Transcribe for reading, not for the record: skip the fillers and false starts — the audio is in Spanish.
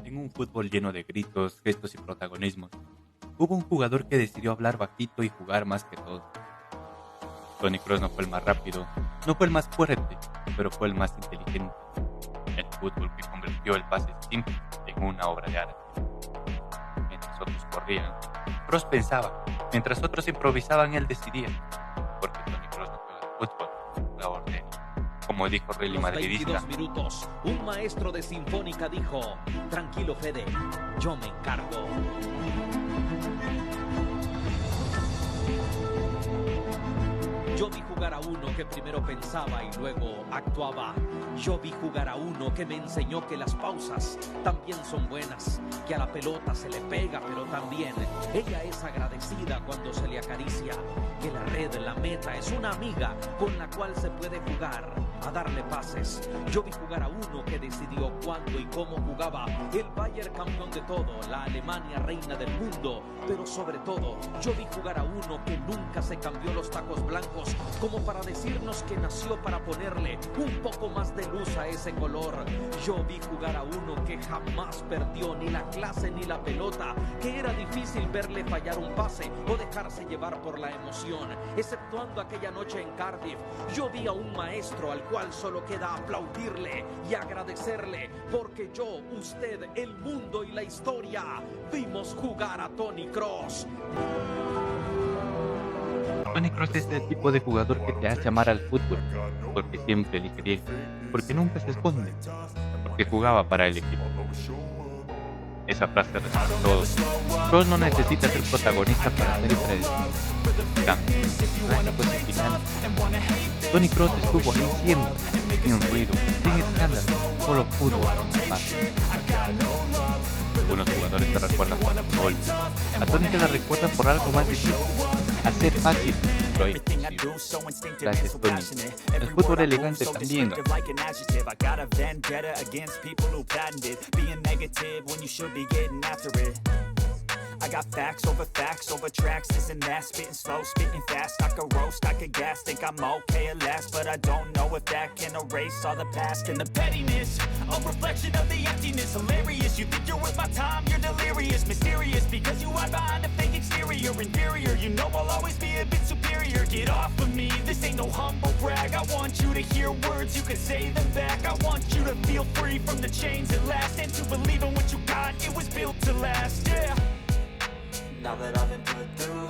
En un fútbol lleno de gritos, gestos y protagonismos, hubo un jugador que decidió hablar bajito y jugar más que todos. Toni Kroos no fue el más rápido, no fue el más fuerte, pero fue el más inteligente. El fútbol que convirtió el pase simple en una obra de arte. Mientras otros corrían, Kroos pensaba. Mientras otros improvisaban, él decidía. Porque Toni Kroos no juega fútbol, la ordena. Como dijo Relly Madridista. 22 minutos, un maestro de Sinfónica dijo: tranquilo, Fede, yo me encargo. Yo vi jugar a uno que primero pensaba y luego actuaba. Yo vi jugar a uno que me enseñó que las pausas también son buenas, que a la pelota se le pega, pero también ella es agradecida cuando se le acaricia, que la red, la meta, es una amiga con la cual se puede jugar a darle pases. Yo vi jugar a uno que decidió cuándo y cómo jugaba. El Bayern, campeón de todo, la Alemania, reina del mundo, pero sobre todo yo vi jugar a uno que nunca se cambió los tacos blancos como para decirnos que nació para ponerle un poco más de luz a ese color. Yo vi jugar a uno que jamás perdió ni la clase ni la pelota, que era difícil verle fallar un pase o dejarse llevar por la emoción. Exceptuando aquella noche en Cardiff, yo vi a un maestro al cual solo queda aplaudirle y agradecerle, porque yo, usted, el mundo y la historia vimos jugar a Toni Kroos. Toni Kroos es el tipo de jugador que te hace amar al fútbol, porque siempre elige bien, porque nunca se esconde, porque jugaba para el equipo. Esa frase resume todo. Kroos no necesita ser protagonista para ser impredecible. Cambio, no fue su final. Toni Kroos estuvo ahí siempre, sin ruido, sin escándalo, solo fútbol, paz. Algunos jugadores te recuerdan por un gol. A Toni te la recuerdan por algo más difícil. Hacer fácil lo imposible. Gracias, Toni. El fútbol elegante también. I got facts over tracks, this and that, spitting slow, spitting fast, I could roast, I could gas, think I'm okay at last, but I don't know if that can erase all the past. And the pettiness, a reflection of the emptiness, hilarious, you think you're worth my time, you're delirious, mysterious, because you hide behind a fake exterior, inferior, you know I'll always be a bit superior, get off of me, this ain't no humble brag, I want you to hear words, you can say them back, I want you to feel free from the chains that last, and to believe in what you got, it was built to last, yeah. Now that I've been put through